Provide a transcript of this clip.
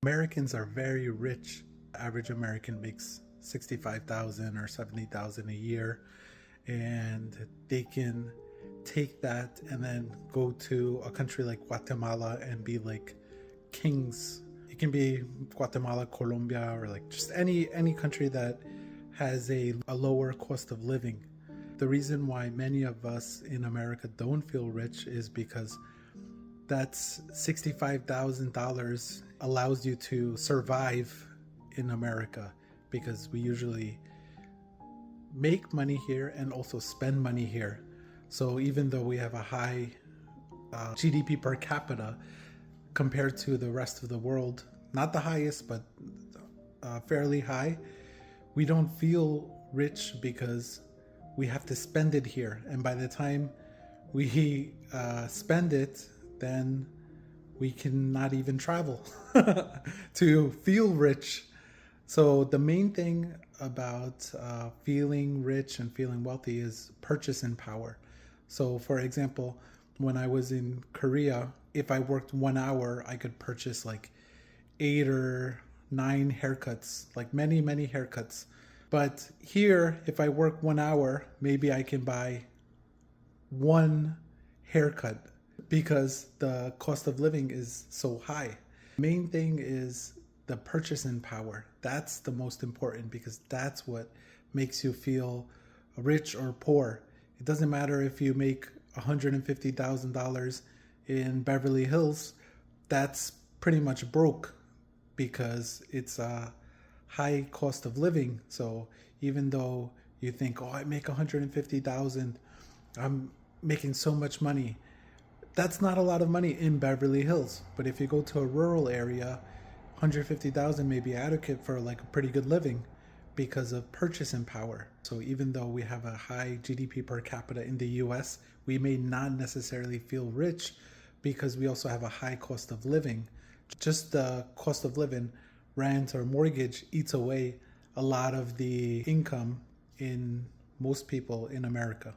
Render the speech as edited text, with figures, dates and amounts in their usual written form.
Americans are very rich. The average American makes 65,000 or 70,000 a year, and they can take that and then go to a country like Guatemala and be like kings. It can be Guatemala, Colombia, or like just any country that has a lower cost of living. The reason why many of us in America don't feel rich is because that's $65,000 allows you to survive in America, because we usually make money here and also spend money here. So even though we have a high GDP per capita compared to the rest of the world, not the highest, but fairly high, we don't feel rich because we have to spend it here. And by the time we spend it, then we cannot even travel to feel rich. So the main thing about feeling rich and feeling wealthy is purchasing power. So for example, when I was in Korea, if I worked 1 hour, I could purchase like 8 or 9 haircuts, like many haircuts. But here, if I work 1 hour, maybe I can buy one haircut because the cost of living is so high. Main thing is the purchasing power. That's the most important, because that's what makes you feel rich or poor. It doesn't matter if you make $150,000 in Beverly Hills. That's pretty much broke because it's a high cost of living. So even though you think, oh, I make 150,000, I'm making so much money. That's not a lot of money in Beverly Hills. But if you go to a rural area, 150,000 may be adequate for like a pretty good living because of purchasing power. So even though we have a high GDP per capita in the US, we may not necessarily feel rich because we also have a high cost of living. Just the cost of living, rent or mortgage, eats away a lot of the income in most people in America.